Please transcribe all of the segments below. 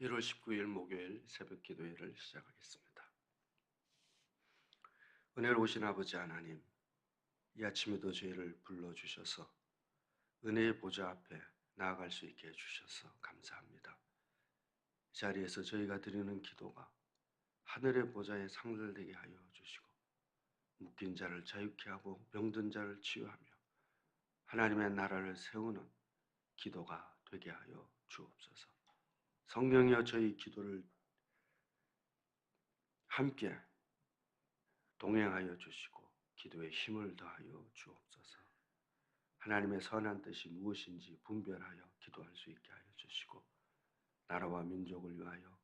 1월 19일 목요일 새벽 기도회를 시작하겠습니다. 은혜로우신 아버지 하나님, 이 아침에도 저희를 불러주셔서 은혜의 보좌 앞에 나아갈 수 있게 해주셔서 감사합니다. 이 자리에서 저희가 드리는 기도가 하늘의 보좌에 상달되게 하여 주시고 묶인 자를 자유케 하고 병든 자를 치유하며 하나님의 나라를 세우는 기도가 되게 하여 주옵소서. 성령이여 저희 기도를 함께 동행하여 주시고 기도에 힘을 더하여 주옵소서. 하나님의 선한 뜻이 무엇인지 분별하여 기도할 수 있게 하여 주시고 나라와 민족을 위하여,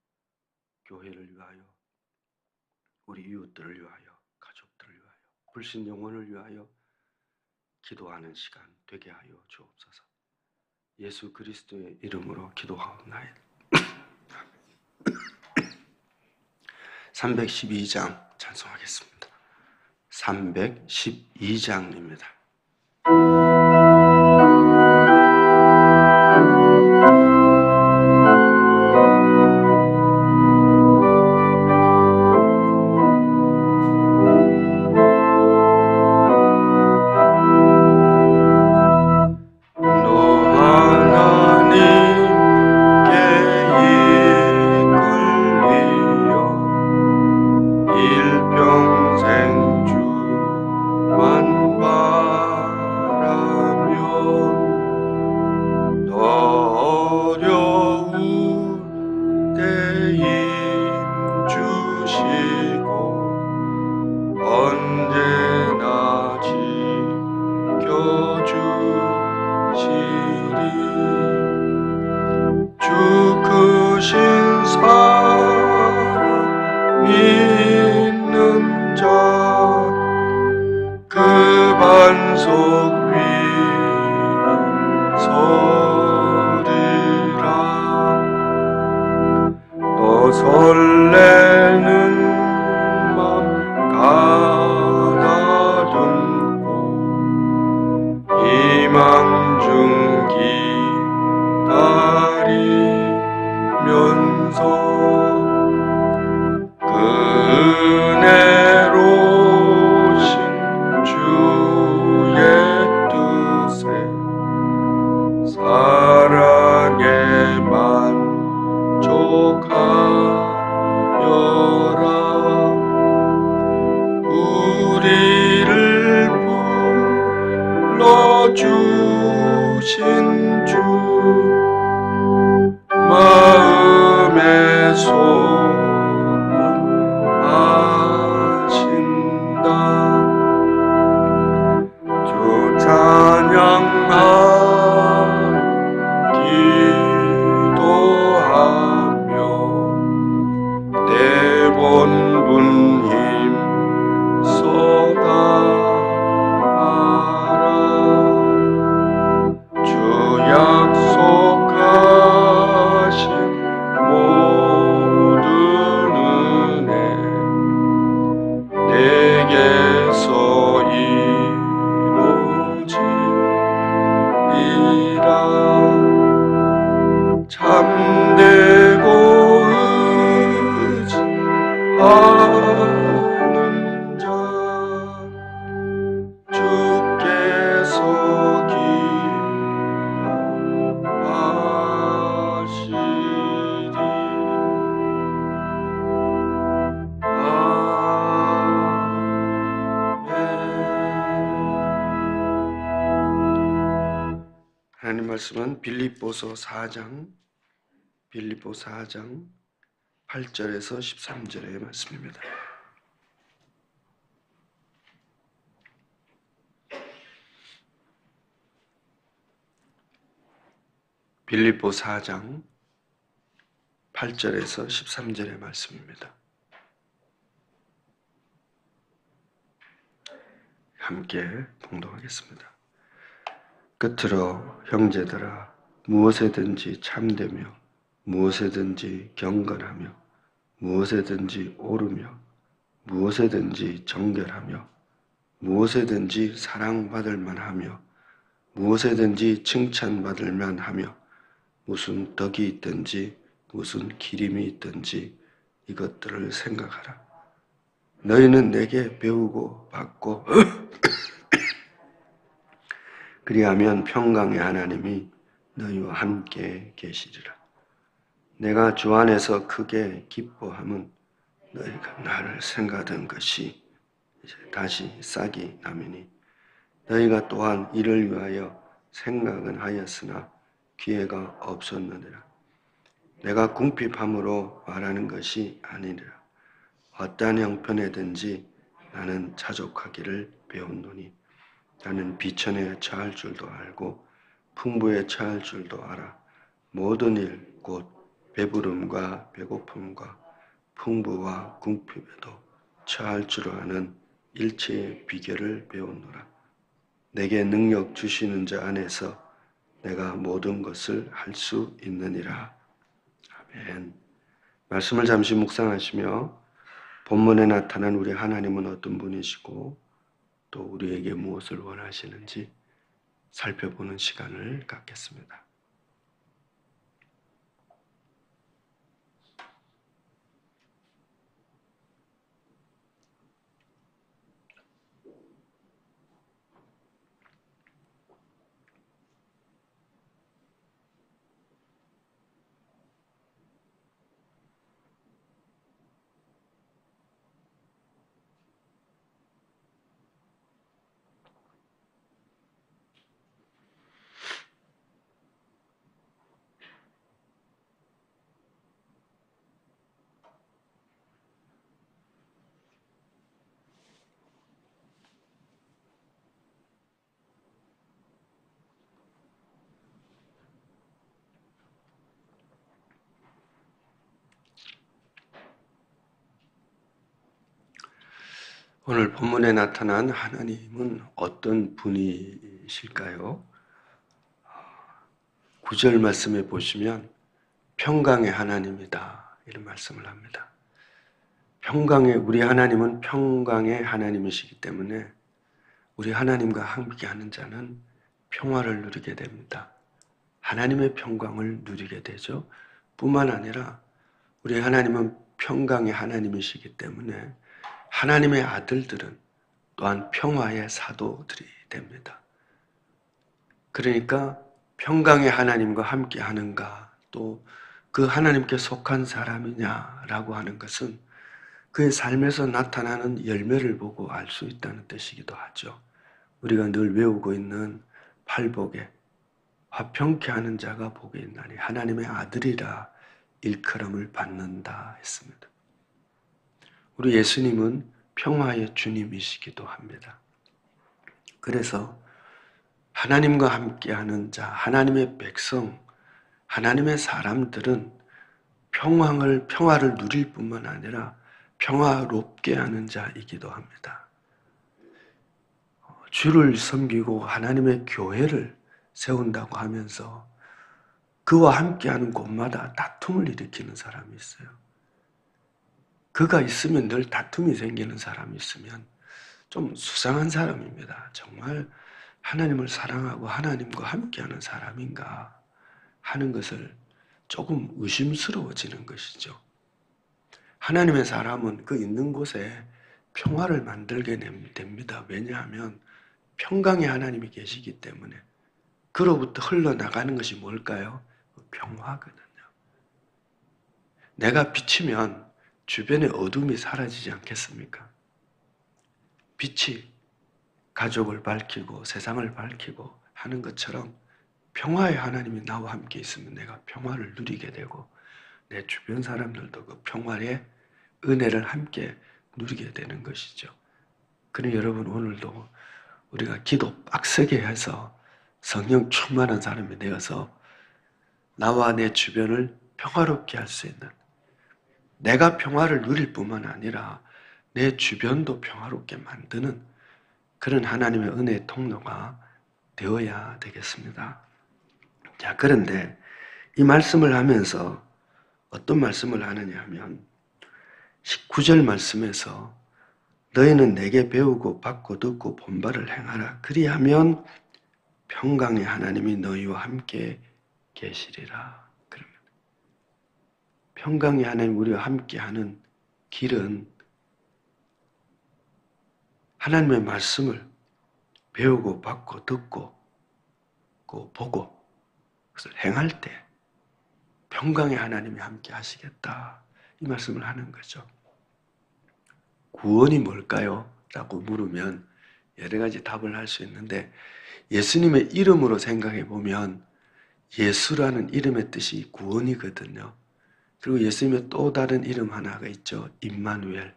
교회를 위하여, 우리 이웃들을 위하여, 가족들을 위하여, 불신 영혼을 위하여 기도하는 시간 되게 하여 주옵소서. 예수 그리스도의 이름으로 기도하옵나이다. 312장 찬송하겠습니다. 312장입니다. 주신 주 마음의 소원 아신다. 주 찬양하 기도하며 내 본분 힘 쏟아 약속하신 모든 은혜 내게서 이루어지리라. 참되고 의지하는 자 주께서 하나님 말씀은 빌립보서 4장 8절에서 13절의 말씀입니다. 빌립보 4장 8절에서 13절의 말씀입니다. 함께 봉독하겠습니다. 끝으로 형제들아, 무엇에든지 참되며 무엇에든지 경건하며 무엇에든지 옳으며 무엇에든지 정결하며 무엇에든지 사랑받을 만하며 무엇에든지 칭찬받을 만하며 무슨 덕이 있든지 무슨 기림이 있든지 이것들을 생각하라. 너희는 내게 배우고 받고 그리하면 평강의 하나님이 너희와 함께 계시리라. 내가 주 안에서 크게 기뻐함은 너희가 나를 생각하던 것이 이제 다시 싹이 나매니 너희가 또한 이를 위하여 생각은 하였으나 기회가 없었느니라. 내가 궁핍함으로 말하는 것이 아니니라. 어떠한 형편에든지 나는 자족하기를 배웠노니 나는 비천에 처할 줄도 알고 풍부에 처할 줄도 알아. 모든 일 곧 배부름과 배고픔과 풍부와 궁핍에도 처할 줄 아는 일체의 비결을 배웠노라. 내게 능력 주시는 자 안에서 내가 모든 것을 할 수 있느니라. 아멘. 말씀을 잠시 묵상하시며 본문에 나타난 우리 하나님은 어떤 분이시고 또 우리에게 무엇을 원하시는지 살펴보는 시간을 갖겠습니다. 오늘 본문에 나타난 하나님은 어떤 분이실까요? 9절 말씀에 보시면 평강의 하나님이다 이런 말씀을 합니다. 우리 하나님은 평강의 하나님이시기 때문에 우리 하나님과 함께하는 자는 평화를 누리게 됩니다. 하나님의 평강을 누리게 되죠. 뿐만 아니라 우리 하나님은 평강의 하나님이시기 때문에 하나님의 아들들은 또한 평화의 사도들이 됩니다. 그러니까 평강의 하나님과 함께 하는가 또 그 하나님께 속한 사람이냐라고 하는 것은 그의 삶에서 나타나는 열매를 보고 알 수 있다는 뜻이기도 하죠. 우리가 늘 외우고 있는 팔복에 화평케 하는 자가 복이 있나니 하나님의 아들이라 일컬음을 받는다 했습니다. 우리 예수님은 평화의 주님이시기도 합니다. 그래서 하나님과 함께하는 자, 하나님의 백성, 하나님의 사람들은 평화를 누릴 뿐만 아니라 평화롭게 하는 자이기도 합니다. 주를 섬기고 하나님의 교회를 세운다고 하면서 그와 함께하는 곳마다 다툼을 일으키는 사람이 있어요. 그가 있으면 늘 다툼이 생기는 사람이 있으면 좀 수상한 사람입니다. 정말 하나님을 사랑하고 하나님과 함께하는 사람인가 하는 것을 조금 의심스러워지는 것이죠. 하나님의 사람은 그 있는 곳에 평화를 만들게 됩니다. 왜냐하면 평강의 하나님이 계시기 때문에 그로부터 흘러나가는 것이 뭘까요? 평화거든요. 내가 비치면 주변의 어둠이 사라지지 않겠습니까? 빛이 가족을 밝히고 세상을 밝히고 하는 것처럼 평화의 하나님이 나와 함께 있으면 내가 평화를 누리게 되고 내 주변 사람들도 그 평화의 은혜를 함께 누리게 되는 것이죠. 그러니 여러분 오늘도 우리가 기도 빡세게 해서 성령 충만한 사람이 되어서 나와 내 주변을 평화롭게 할 수 있는 내가 평화를 누릴 뿐만 아니라 내 주변도 평화롭게 만드는 그런 하나님의 은혜의 통로가 되어야 되겠습니다. 자, 그런데 이 말씀을 하면서 어떤 말씀을 하느냐 하면 19절 말씀에서 너희는 내게 배우고 받고 듣고 본바를 행하라. 그리하면 평강의 하나님이 너희와 함께 계시리라. 그럽니다. 평강의 하나님 우리와 함께하는 길은 하나님의 말씀을 배우고 받고 듣고 보고 그것을 행할 때 평강의 하나님이 함께 하시겠다. 이 말씀을 하는 거죠. 구원이 뭘까요? 라고 물으면 여러 가지 답을 할 수 있는데 예수님의 이름으로 생각해 보면 예수라는 이름의 뜻이 구원이거든요. 그리고 예수님의 또 다른 이름 하나가 있죠. 임마누엘.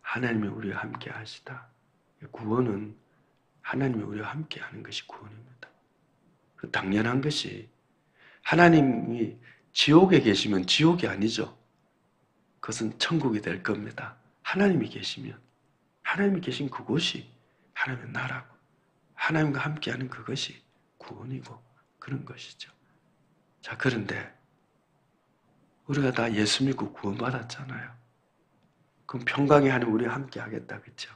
하나님이 우리와 함께 하시다. 구원은 하나님이 우리와 함께 하는 것이 구원입니다. 당연한 것이 하나님이 지옥에 계시면 지옥이 아니죠. 그것은 천국이 될 겁니다. 하나님이 계시면 하나님이 계신 그곳이 하나님의 나라고 하나님과 함께하는 그것이 구원이고 그런 것이죠. 자, 그런데 우리가 다 예수 믿고 구원받았잖아요. 그럼 평강의 하나님 우리와 함께 하겠다, 그렇죠?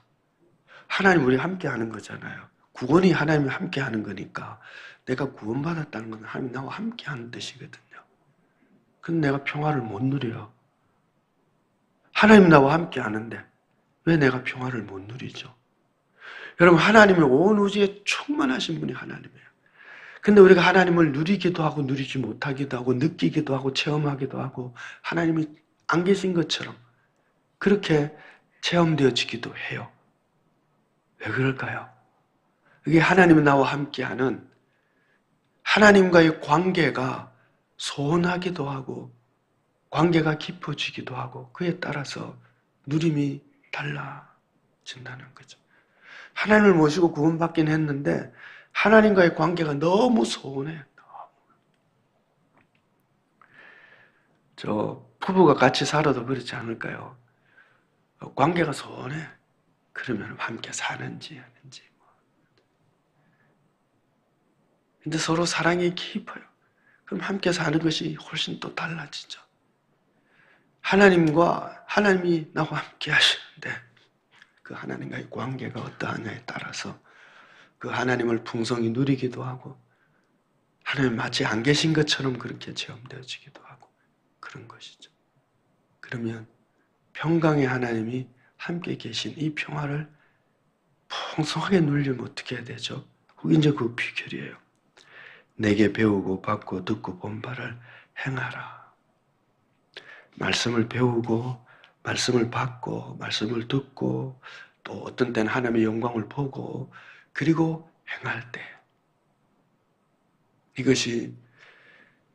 하나님 우리와 함께 하는 거잖아요. 구원이 하나님이 함께 하는 거니까 내가 구원받았다는 건 하나님 나와 함께 하는 뜻이거든요. 근데 내가 평화를 못 누려요. 하나님 나와 함께 하는데 왜 내가 평화를 못 누리죠? 여러분, 하나님은 온 우주에 충만하신 분이 하나님이에요. 근데 우리가 하나님을 누리기도 하고 누리지 못하기도 하고 느끼기도 하고 체험하기도 하고 하나님이 안 계신 것처럼 그렇게 체험되어지기도 해요. 왜 그럴까요? 이게 하나님이 나와 함께하는 하나님과의 관계가 소원하기도 하고 관계가 깊어지기도 하고 그에 따라서 누림이 달라진다는 거죠. 하나님을 모시고 구원받긴 했는데 하나님과의 관계가 너무 소원해. 저 부부가 같이 살아도 그렇지 않을까요? 관계가 소원해. 그러면 함께 사는지 아닌지. 근데 서로 사랑이 깊어요. 그럼 함께 사는 것이 훨씬 또 달라지죠. 하나님이 나와 함께 하시는데 그 하나님과의 관계가 어떠하냐에 따라서 그 하나님을 풍성히 누리기도 하고 하나님 마치 안 계신 것처럼 그렇게 체험되어지기도 하고 그런 것이죠. 그러면 평강의 하나님이 함께 계신 이 평화를 풍성하게 누리려면 어떻게 해야 되죠? 그게 이제 그 비결이에요. 내게 배우고 받고 듣고 본 바를 행하라. 말씀을 배우고 말씀을 받고 말씀을 듣고 또 어떤 때는 하나님의 영광을 보고 그리고 행할 때 이것이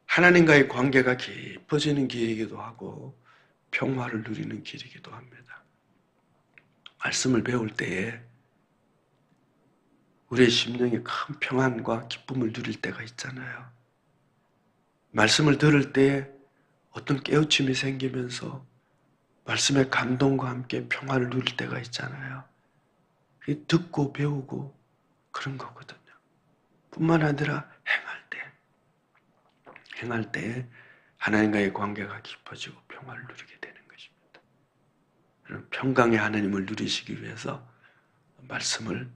하나님과의 관계가 깊어지는 길이기도 하고 평화를 누리는 길이기도 합니다. 말씀을 배울 때에 우리의 심령에 큰 평안과 기쁨을 누릴 때가 있잖아요. 말씀을 들을 때에 어떤 깨우침이 생기면서 말씀의 감동과 함께 평화를 누릴 때가 있잖아요. 그게 듣고 배우고 그런 거거든요. 뿐만 아니라 행할 때 하나님과의 관계가 깊어지고 평화를 누리게 되는 것입니다. 평강의 하나님을 누리시기 위해서 말씀을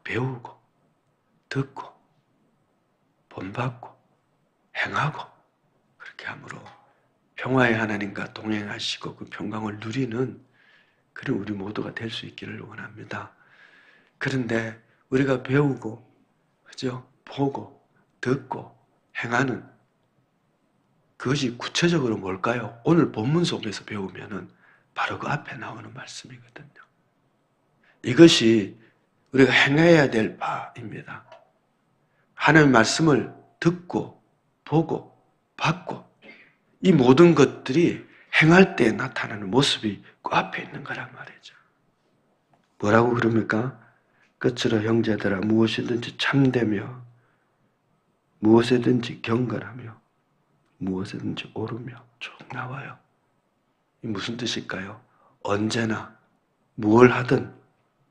배우고 듣고 본받고 행하고 그렇게 함으로 평화의 하나님과 동행하시고 그 평강을 누리는 그런 우리 모두가 될 수 있기를 원합니다. 그런데 우리가 배우고 그죠? 보고 듣고 행하는 그것이 구체적으로 뭘까요? 오늘 본문 속에서 배우면은 바로 그 앞에 나오는 말씀이거든요. 이것이 우리가 행해야 될 바입니다. 하나님의 말씀을 듣고 보고 받고 이 모든 것들이 행할 때 나타나는 모습이 그 앞에 있는 거란 말이죠. 뭐라고 그럽니까? 끝으로 형제들아 무엇이든지 참되며 무엇이든지 경건하며 무엇이든지 오르며 쭉 나와요. 이 무슨 뜻일까요? 언제나 무엇을 하든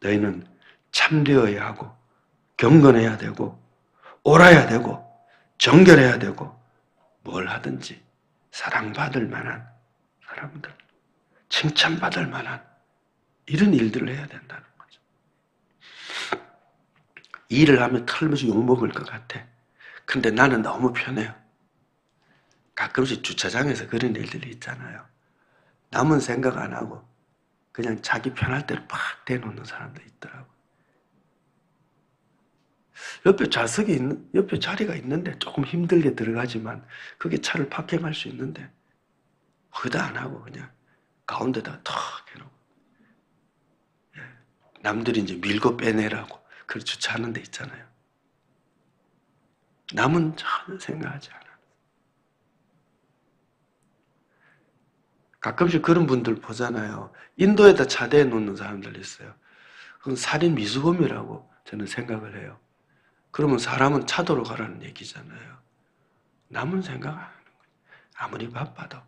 너희는 참되어야 하고 경건해야 되고 옳아야 되고 정결해야 되고 뭘 하든지 사랑받을 만한 사람들, 칭찬받을 만한 이런 일들을 해야 된다는 거죠. 일을 하면 털면서 욕먹을 것 같아. 근데 나는 너무 편해요. 가끔씩 주차장에서 그런 일들이 있잖아요. 남은 생각 안 하고 그냥 자기 편할 대로 팍 대놓는 사람도 있더라고요. 옆에 자리가 있는데 조금 힘들게 들어가지만 그게 차를 파킹할 수 있는데 그다 안 하고 그냥 가운데다가 탁 해놓고 남들이 이제 밀고 빼내라고 그걸 주차하는 데 있잖아요. 남은 전혀 생각하지 않아요. 가끔씩 그런 분들 보잖아요. 인도에다 차대에 놓는 사람들 있어요. 그건 살인 미수범이라고 저는 생각을 해요. 그러면 사람은 차도로 가라는 얘기잖아요. 남은 생각 안 하는 거예요. 아무리 바빠도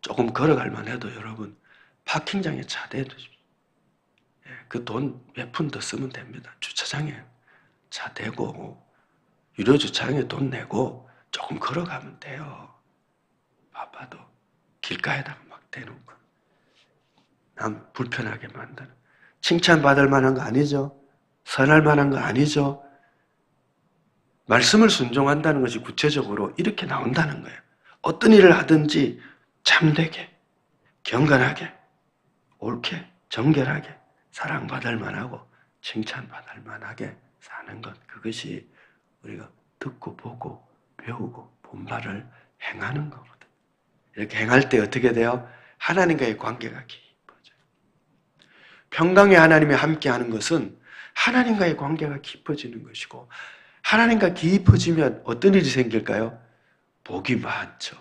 조금 걸어갈만 해도 여러분 파킹장에 차대에 두십시오. 그 돈 몇 푼 더 쓰면 됩니다. 주차장에 차 대고 유료주차장에 돈 내고 조금 걸어가면 돼요. 바빠도 길가에다가 막 대놓고 남 불편하게 만드는 칭찬받을 만한 거 아니죠? 선할 만한 거 아니죠? 말씀을 순종한다는 것이 구체적으로 이렇게 나온다는 거예요. 어떤 일을 하든지 참되게, 경건하게, 옳게, 정결하게, 사랑받을 만하고 칭찬받을 만하게 사는 것. 그것이 우리가 듣고 보고 배우고 본바를 행하는 거거든. 이렇게 행할 때 어떻게 돼요? 하나님과의 관계가 깊어져요. 평강의 하나님이 함께하는 것은 하나님과의 관계가 깊어지는 것이고 하나님과 깊어지면 어떤 일이 생길까요? 복이 많죠.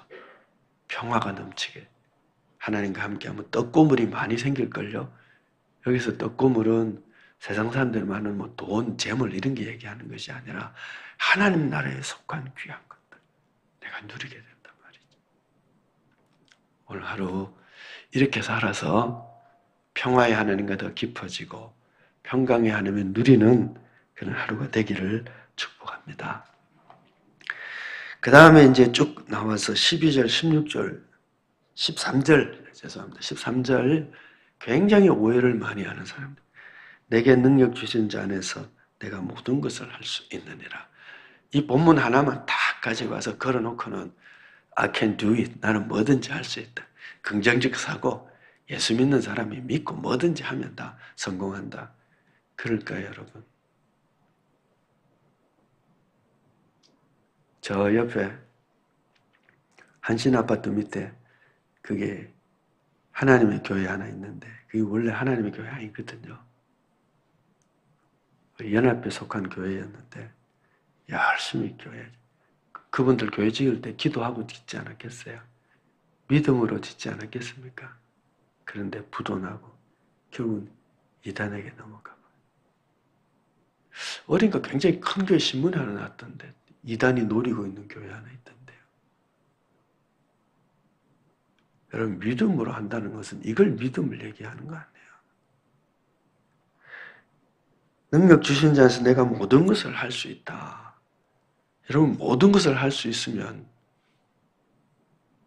평화가 넘치게. 하나님과 함께하면 떡고물이 많이 생길걸요. 여기서 떡고물은 세상 사람들 많은 뭐 돈, 재물 이런 게 얘기하는 것이 아니라 하나님 나라에 속한 귀한 것들. 내가 누리게 된단 말이죠. 오늘 하루 이렇게 살아서 평화의 하나님과 더 깊어지고 평강의 하나님을 누리는 그런 하루가 되기를 축복합니다. 그 다음에 이제 쭉 나와서 12절, 16절, 13절, 죄송합니다. 13절 굉장히 오해를 많이 하는 사람들. 내게 능력 주신 자 안에서 내가 모든 것을 할 수 있느니라. 이 본문 하나만 딱 가지고 와서 걸어놓고는 I can do it. 나는 뭐든지 할 수 있다. 긍정적 사고, 예수 믿는 사람이 믿고 뭐든지 하면 다 성공한다. 그럴까요, 여러분? 저 옆에 한신 아파트 밑에 그게 하나님의 교회 하나 있는데 그게 원래 하나님의 교회 아니거든요. 연합에 속한 교회였는데 열심히 교회 그분들 교회 지을 때 기도하고 짓지 않았겠어요? 믿음으로 짓지 않았겠습니까? 그런데 부도나고 결국은 이단에게 넘어가고 어린가 굉장히 큰 교회 신문이 하나 났던데 이단이 노리고 있는 교회 하나 있던데요. 여러분 믿음으로 한다는 것은 이걸 믿음을 얘기하는 거 아니에요. 능력 주신 자에서 내가 모든 것을 할 수 있다. 여러분 모든 것을 할 수 있으면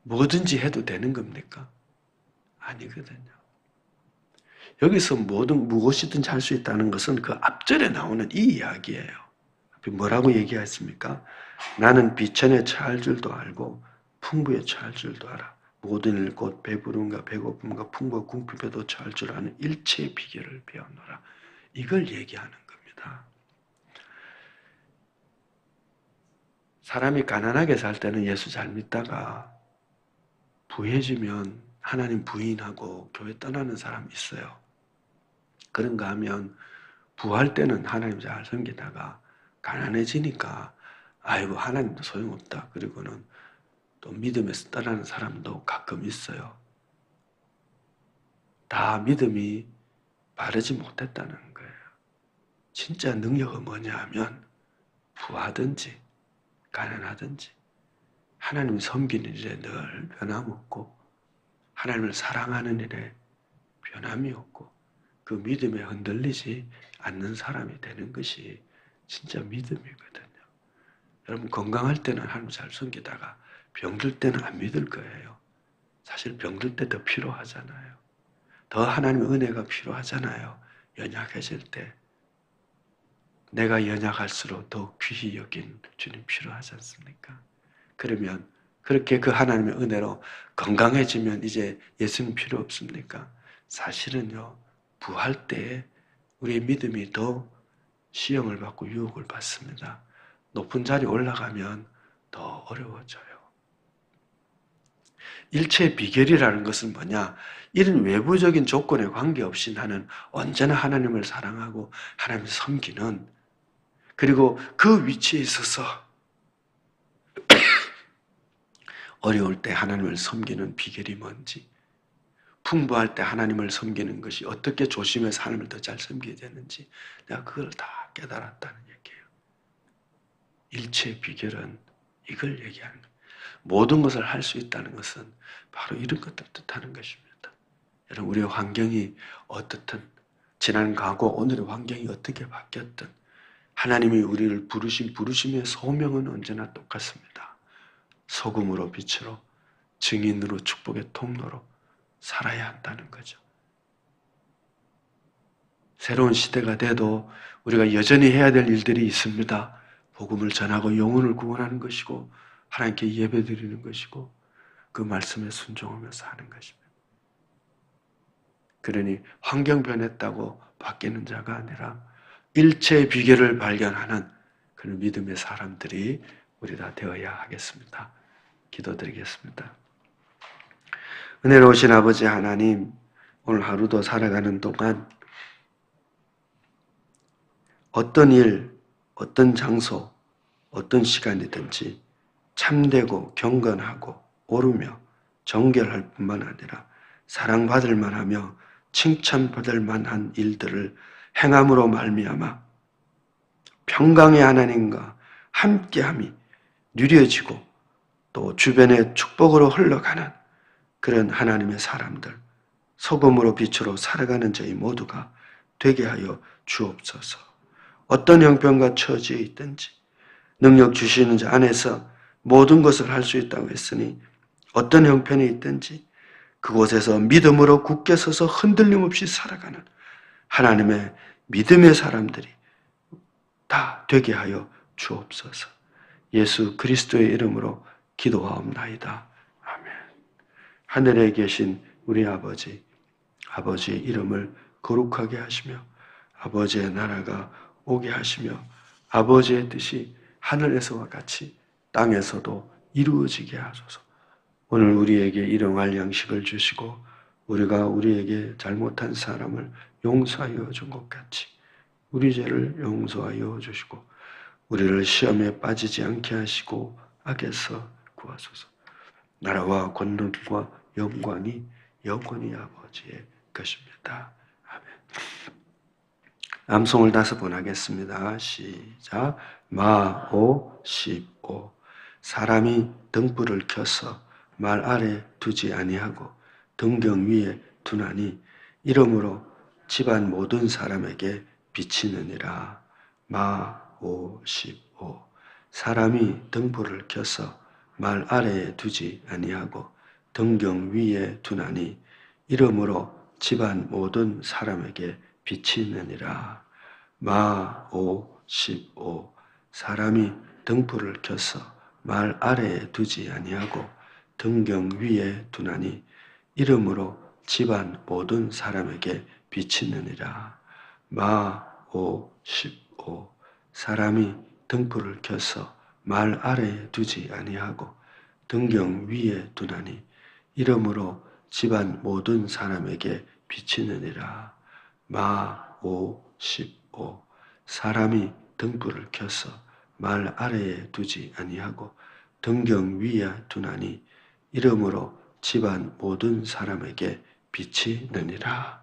뭐든지 해도 되는 겁니까? 아니거든요. 여기서 무엇이든지 할 수 있다는 것은 그 앞절에 나오는 이 이야기예요. 뭐라고 얘기했습니까? 나는 비천에 처할 줄도 알고 풍부에 처할 줄도 알아. 모든 일 곧 배부름과 배고픔과 풍부와 궁핍에도 처할 줄 아는 일체의 비결을 배웠노라. 이걸 얘기하는 겁니다. 사람이 가난하게 살 때는 예수 잘 믿다가 부해지면 하나님 부인하고 교회 떠나는 사람 있어요. 그런가 하면 부할 때는 하나님 잘 섬기다가 가난해지니까 아이고 하나님도 소용없다. 그리고는 또 믿음에서 떠나는 사람도 가끔 있어요. 다 믿음이 바르지 못했다는 거예요. 진짜 능력은 뭐냐 하면 부하든지 가난하든지 하나님 섬기는 일에 늘 변함없고 하나님을 사랑하는 일에 변함이 없고 그 믿음에 흔들리지 않는 사람이 되는 것이 진짜 믿음이거든요. 여러분 건강할 때는 하나님 잘 섬기다가 병들 때는 안 믿을 거예요. 사실 병들 때 더 필요하잖아요. 더 하나님의 은혜가 필요하잖아요. 연약해질 때. 내가 연약할수록 더 귀히 여긴 주님 필요하지 않습니까? 그러면 그렇게 그 하나님의 은혜로 건강해지면 이제 예수님 필요 없습니까? 사실은요, 부활 때 우리의 믿음이 더 시험을 받고 유혹을 받습니다. 높은 자리 올라가면 더 어려워져요. 일체의 비결이라는 것은 뭐냐? 이런 외부적인 조건에 관계없이 나는 언제나 하나님을 사랑하고 하나님을 섬기는, 그리고 그 위치에 있어서 어려울 때 하나님을 섬기는 비결이 뭔지, 풍부할 때 하나님을 섬기는 것이 어떻게 조심해서 하나님을 더 잘 섬겨야 되는지 내가 그걸 다 깨달았다는 얘기예요. 일체의 비결은 이걸 얘기하는 거예요. 모든 것을 할 수 있다는 것은 바로 이런 것들 뜻하는 것입니다. 여러분, 우리의 환경이 어떻든, 지난 과거, 오늘의 환경이 어떻게 바뀌었든 하나님이 우리를 부르신 부르심의 소명은 언제나 똑같습니다. 소금으로 빛으로 증인으로 축복의 통로로 살아야 한다는 거죠. 새로운 시대가 돼도 우리가 여전히 해야 될 일들이 있습니다. 복음을 전하고 영혼을 구원하는 것이고 하나님께 예배드리는 것이고 그 말씀에 순종하면서 하는 것입니다. 그러니 환경 변했다고 바뀌는 자가 아니라 일체의 비결을 발견하는 그런 믿음의 사람들이 우리 다 되어야 하겠습니다. 기도드리겠습니다. 은혜로우신 아버지 하나님, 오늘 하루도 살아가는 동안 어떤 일, 어떤 장소, 어떤 시간이든지 참되고 경건하고 오르며 정결할 뿐만 아니라 사랑받을 만하며 칭찬받을 만한 일들을 행함으로 말미암아 평강의 하나님과 함께함이 누려지고 또 주변의 축복으로 흘러가는 그런 하나님의 사람들, 소금으로 빛으로 살아가는 저희 모두가 되게 하여 주옵소서. 어떤 형편과 처지에 있든지 능력 주시는 자 안에서 모든 것을 할 수 있다고 했으니 어떤 형편에 있든지 그곳에서 믿음으로 굳게 서서 흔들림 없이 살아가는 하나님의 믿음의 사람들이 다 되게 하여 주옵소서. 예수 그리스도의 이름으로 기도하옵나이다. 아멘. 하늘에 계신 우리 아버지, 아버지의 이름을 거룩하게 하시며 아버지의 나라가 오게 하시며 아버지의 뜻이 하늘에서와 같이 땅에서도 이루어지게 하소서. 오늘 우리에게 일용할 양식을 주시고 우리가 우리에게 잘못한 사람을 용서하여 준 것 같이 우리 죄를 용서하여 주시고 우리를 시험에 빠지지 않게 하시고 악에서 구하소서. 나라와 권능과 영광이 영원히 아버지의 것입니다. 아멘. 암송을 5번 하겠습니다. 시작. 마오 십오. 사람이 등불을 켜서 말 아래 두지 아니하고 등경 위에 두나니 이러므로 집안 모든 사람에게 비치느니라. 마오 십오. 사람이 등불을 켜서 말 아래에 두지 아니하고 등경 위에 두나니 이러므로 집안 모든 사람에게 비치느니라. 마오 십오. 사람이 등불을 켜서 말 아래에 두지 아니하고 등경 위에 두나니 이러므로 집안 모든 사람에게 비치느니라. 마오 십오. 사람이 등불을 켜서 말 아래에 두지 아니하고 등경 위에 두나니 이러므로 집안 모든 사람에게 비치느니라. 마오 십오. 사람이 등불을 켜서 말 아래에 두지 아니하고 등경 위에 두나니 이러므로 집안 모든 사람에게 비치느니라.